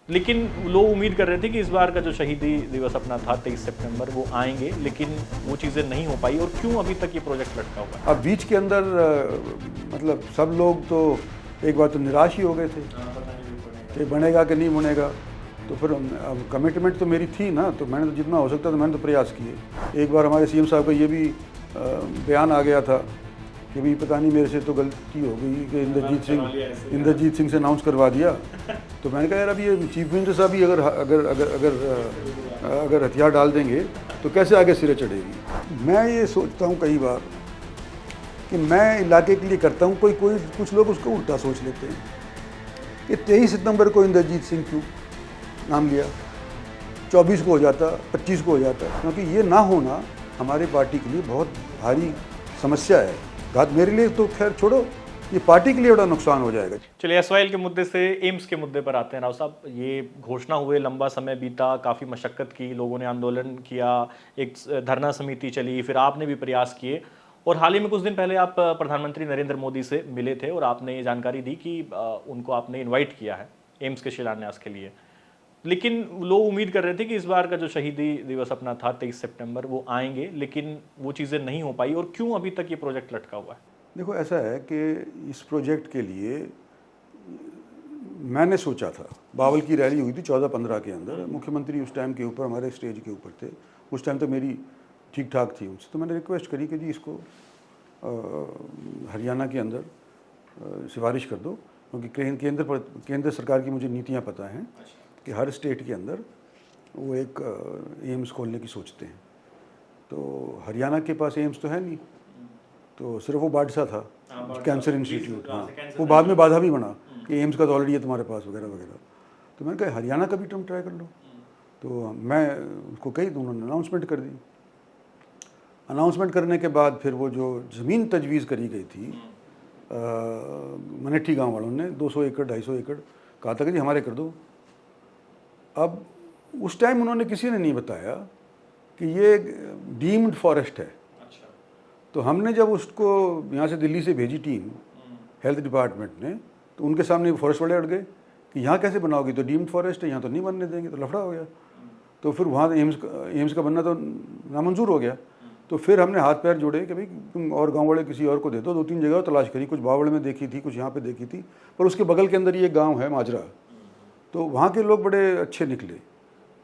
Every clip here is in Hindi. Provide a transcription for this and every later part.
लेकिन लोग उम्मीद कर रहे थे कि इस बार का जो शहीदी दिवस अपना था 23 सितंबर वो आएंगे, लेकिन वो चीज़ें नहीं हो पाई। और क्यों अभी तक ये प्रोजेक्ट लटका हुआ है? अब बीच के अंदर मतलब सब लोग तो एक बार तो निराश ही हो गए थे कि बनेगा कि नहीं बनेगा। तो फिर अब कमिटमेंट तो मेरी थी ना, तो मैंने तो जितना हो सकता था मैंने तो प्रयास किए। एक बार हमारे सीएम साहब का ये भी बयान आ गया था कि भाई पता नहीं मेरे से तो गलती हो गई कि इंद्रजीत सिंह से अनाउंस करवा दिया। तो मैंने कहा यार अब ये चीफ मिनिस्टर साहब ही अगर अगर अगर अगर अगर हथियार डाल देंगे तो कैसे आगे सिरे चढ़ेगी। मैं ये सोचता हूँ कई बार कि मैं इलाके के लिए करता हूँ, कुछ लोग उसको उल्टा सोच लेते हैं कि 23 सितंबर को इंद्रजीत सिंह क्यों नाम लिया, 24 को हो जाता, 25 को हो जाता। क्योंकि ये ना होना हमारी पार्टी के लिए बहुत भारी समस्या है। बात मेरे लिए तो खैर छोड़ो, ये पार्टी के लिए बड़ा नुकसान हो जाएगा। चलिए एसवाईएल के मुद्दे से एम्स के मुद्दे पर आते हैं। राव साहब, ये घोषणा हुए लंबा समय बीता, काफ़ी मशक्क़त की, लोगों ने आंदोलन किया, एक धरना समिति चली, फिर आपने भी प्रयास किए और हाल ही में कुछ दिन पहले आप प्रधानमंत्री नरेंद्र मोदी से मिले थे और आपने ये जानकारी दी कि उनको आपने इन्वाइट किया है एम्स के शिलान्यास के लिए। लेकिन लोग उम्मीद कर रहे थे कि इस बार का जो शहीदी दिवस अपना था 23 सितंबर वो आएंगे, लेकिन वो चीज़ें नहीं हो पाई। और क्यों अभी तक ये प्रोजेक्ट लटका हुआ है? देखो ऐसा है कि इस प्रोजेक्ट के लिए मैंने सोचा था, बावल की रैली हुई थी 14-15 के अंदर, मुख्यमंत्री उस टाइम के ऊपर हमारे स्टेज के ऊपर थे, उस टाइम तो मेरी ठीक ठाक थी उनसे। तो मैंने रिक्वेस्ट करी कि जी इसको हरियाणा के अंदर सिफारिश कर दो, क्योंकि केंद्र सरकार की मुझे नीतियाँ पता हैं कि हर स्टेट के अंदर वो एक एम्स खोलने की सोचते हैं। तो हरियाणा के पास एम्स तो है नहीं, तो सिर्फ वो बादशाह था कैंसर इंस्टीट्यूट। हाँ, वो बाद में बाधा भी बना कि एम्स का तो ऑलरेडी है तुम्हारे पास वगैरह वगैरह। तो मैंने कहा हरियाणा का भी तुम ट्राई कर लो। तो मैं उसको कही तो उन्होंने अनाउंसमेंट कर दी। अनाउंसमेंट करने के बाद फिर वो जो ज़मीन तजवीज़ करी गई थी मनेठी गांव वालों ने 200 एकड़ 250 एकड़ कहा था कि जी हमारे कर दो। अब उस टाइम उन्होंने किसी ने नहीं बताया कि ये डीम्ड फॉरेस्ट है। तो हमने जब उसको यहाँ से दिल्ली से भेजी टीम हेल्थ डिपार्टमेंट ने, तो उनके सामने फॉरेस्ट वाले अड़ गए कि यहाँ कैसे बनाओगी, तो डीम्ड फॉरेस्ट है, यहाँ तो नहीं बनने देंगे। तो लफड़ा हो गया। तो फिर वहाँ एम्स का बनना तो नामंजूर हो गया। तो फिर हमने हाथ पैर जोड़े कि भाई तुम और गांव वाले किसी और को दे दो। 2-3 जगह तलाश करी, कुछ बावड़ में देखी थी, कुछ यहाँ पे देखी थी, पर उसके बगल के अंदर ही एक गाँव है माजरा। तो वहाँ के लोग बड़े अच्छे निकले।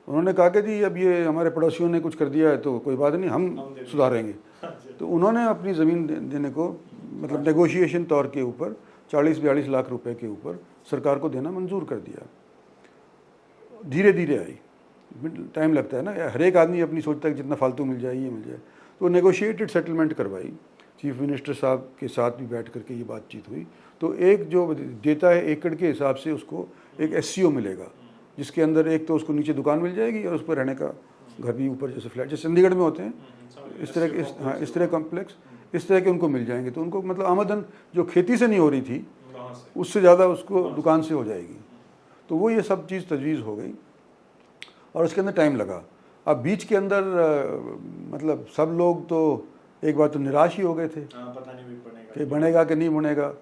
उन्होंने कहा कि जी अब ये हमारे पड़ोसियों ने कुछ कर दिया है तो कोई बात नहीं, हम सुधारेंगे। तो उन्होंने अपनी ज़मीन देने को मतलब नेगोशिएशन तौर के ऊपर 40-42 लाख रुपए के ऊपर सरकार को देना मंजूर कर दिया। धीरे धीरे आई, टाइम लगता है ना, हर एक आदमी अपनी सोचता है कि जितना फालतू मिल जाए ये मिल जाए। तो नेगोशिएटेड सेटलमेंट करवाई, चीफ मिनिस्टर साहब के साथ भी बैठ करके ये बातचीत हुई। तो एक जो देता है एकड़ के हिसाब से उसको एक SCO मिलेगा, जिसके अंदर एक तो उसको नीचे दुकान मिल जाएगी और उस पर रहने का घर भी ऊपर जैसे फ्लैट जैसे चंडीगढ़ में होते हैं इस तरह कॉम्प्लेक्स इस तरह के उनको मिल जाएंगे। तो उनको मतलब आमदन जो खेती से नहीं हो रही थी उससे ज़्यादा उसको दुकान से हो जाएगी। तो वो ये सब चीज़ तजवीज़ हो गई और उसके अंदर टाइम लगा। अब बीच के अंदर मतलब सब लोग तो एक बार तो निराश ही हो गए थे कि बनेगा कि नहीं बनेगा।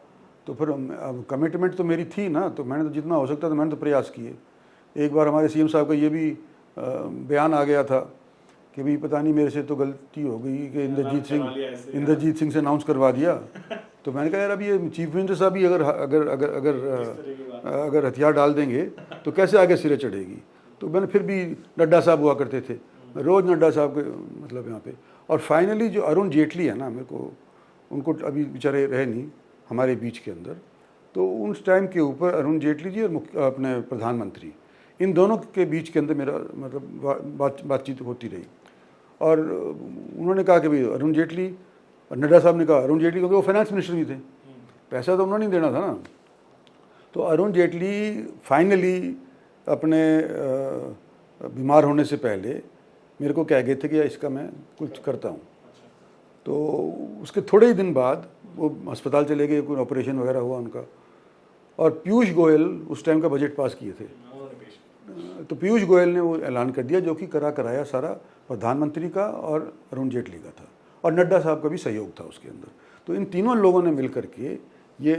तो फिर अब कमिटमेंट तो मेरी थी ना, तो मैंने तो जितना हो सकता था मैंने तो प्रयास किए। एक बार हमारे सीएम साहब का ये भी बयान आ गया था कि भाई पता नहीं मेरे से तो गलती हो गई कि इंद्रजीत सिंह से अनाउंस करवा दिया। तो मैंने कहा यार अब ये चीफ मिनिस्टर साहब ही अगर अगर अगर अगर अगर हथियार डाल देंगे तो कैसे आगे सिरे चढ़ेगी। तो मैंने फिर भी नड्डा साहब हुआ करते थे, रोज़ नड्डा साहब के मतलब यहाँ पे। और फाइनली जो अरुण जेटली है ना, मेरे को उनको अभी बेचारे रहे नहीं हमारे बीच के अंदर, तो उस टाइम के ऊपर अरुण जेटली जी और अपने प्रधानमंत्री, इन दोनों के बीच के अंदर मेरा मतलब बातचीत होती रही। और उन्होंने कहा कि भाई अरुण जेटली, और नड्डा साहब ने कहा अरुण जेटली, क्योंकि वो फाइनेंस मिनिस्टर भी थे, पैसा तो उन्होंने नहीं देना था ना। तो अरुण जेटली फाइनली अपने बीमार होने से पहले मेरे को कह गए थे कि इसका मैं कुछ करता हूँ। तो उसके थोड़े ही दिन बाद वो अस्पताल चले गए, कोई ऑपरेशन वगैरह हुआ उनका। और पीयूष गोयल उस टाइम का बजट पास किए थे, तो पीयूष गोयल ने वो ऐलान कर दिया, जो कि कराया सारा प्रधानमंत्री का और अरुण जेटली का था, और नड्डा साहब का भी सहयोग था उसके अंदर। तो इन तीनों लोगों ने मिल करके ये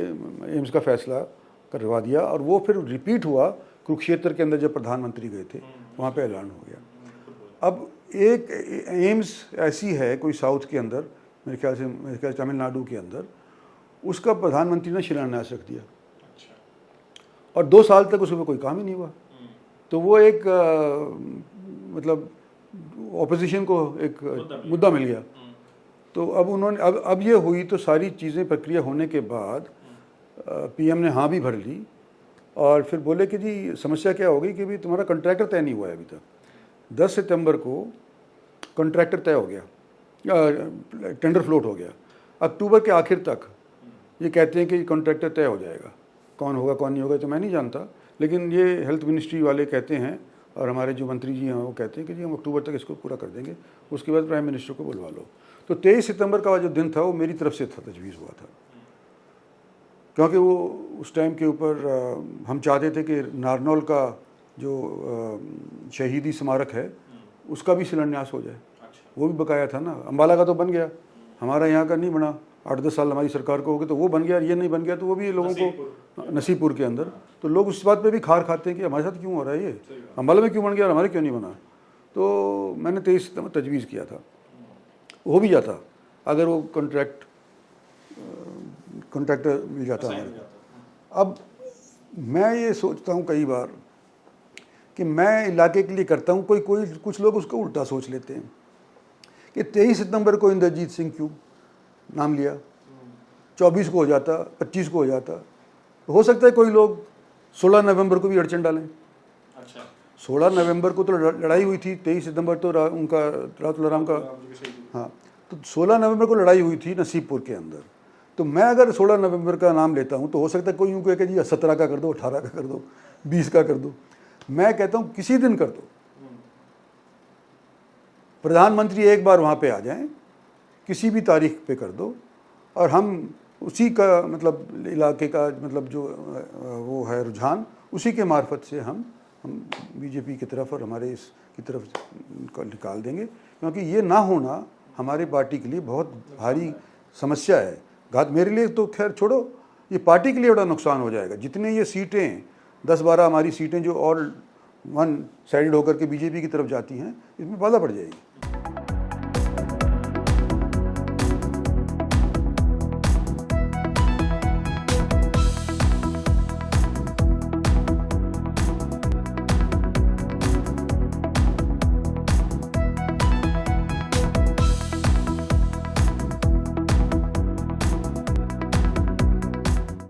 एम्स का फैसला करवा दिया। और वो फिर रिपीट हुआ कुरुक्षेत्र के अंदर जब प्रधानमंत्री गए थे वहाँ पे ऐलान हो गया। अब एक एम्स ऐसी है कोई साउथ के अंदर, मेरे ख्याल से तमिलनाडु के अंदर, उसका प्रधानमंत्री ने शिलान्यास रख दिया और 2 साल तक उसमें कोई काम ही नहीं हुआ। तो वो एक मतलब ऑपोजिशन को एक मुद्दा मिल गया। तो अब उन्होंने अब ये हुई तो सारी चीज़ें प्रक्रिया होने के बाद पीएम ने हाँ भी भर ली और फिर बोले कि जी समस्या क्या हो गई कि भाई तुम्हारा कॉन्ट्रैक्टर तय नहीं हुआ है अभी तक। 10 सितंबर को कॉन्ट्रैक्टर तय हो गया, टेंडर फ्लोट हो गया। अक्टूबर के आखिर तक ये कहते हैं कि कॉन्ट्रैक्टर तय हो जाएगा। कौन होगा कौन नहीं होगा तो मैं नहीं जानता, लेकिन ये हेल्थ मिनिस्ट्री वाले कहते हैं और हमारे जो मंत्री जी हैं वो कहते हैं कि जी हम अक्टूबर तक इसको पूरा कर देंगे, उसके बाद प्राइम मिनिस्टर को बुलवा लो। तो 23 सितंबर का जो दिन था वो मेरी तरफ से था, तजवीज़ हुआ था, क्योंकि वो उस टाइम के ऊपर हम चाहते थे कि नारनौल का जो शहीदी स्मारक है उसका भी शिलान्यास हो जाए। वो भी बकाया था ना। अम्बाला का तो बन गया, हमारा यहाँ का नहीं बना। 8-10 साल हमारी सरकार को हो गए तो वो बन गया, ये नहीं बन गया तो वो भी लोगों को नसीबपुर के अंदर। तो लोग उस बात पे भी खार खाते हैं कि हमारे साथ क्यों हो रहा है ये, अम्बाला में क्यों बन गया और हमारे क्यों नहीं बना। तो मैंने 23 सितंबर तजवीज़ किया था, हो भी जाता अगर वो कॉन्ट्रैक्टर मिल जाता हमारे। अब मैं ये सोचता हूँ कई बार कि मैं इलाके के लिए करता हूँ, कुछ लोग उसको उल्टा सोच लेते हैं कि 23 सितंबर को इंद्रजीत सिंह क्यों नाम लिया, 24 को हो जाता, 25 को हो जाता। तो हो सकता है कोई लोग 16 नवंबर को भी अड़चन डालें। अच्छा, 16 नवंबर को तो लड़ाई हुई थी, 23 सितंबर तो उनका रात तुलाराम का, हाँ, तो 16 नवंबर को लड़ाई हुई थी नसीबपुर के अंदर। तो मैं अगर 16 नवंबर का नाम लेता हूँ तो हो सकता है कोई यूँ कहे कि जी 17 का कर दो, 18 का कर दो, 20 का कर दो। मैं कहता हूँ किसी दिन कर दो, प्रधानमंत्री एक बार वहाँ पे आ जाएं, किसी भी तारीख पे कर दो और हम उसी का मतलब इलाके का मतलब जो वो है रुझान, उसी के मार्फत से हम बीजेपी की तरफ और हमारे इस की तरफ निकाल देंगे। क्योंकि ये ना होना हमारे पार्टी के लिए बहुत भारी समस्या है। घात मेरे लिए तो खैर छोड़ो, ये पार्टी के लिए बड़ा नुकसान हो जाएगा। जितने ये सीटें 10-12 हमारी सीटें जो और वन साइडेड होकर के बीजेपी की तरफ जाती हैं, इसमें बाधा पड़ जाएगी।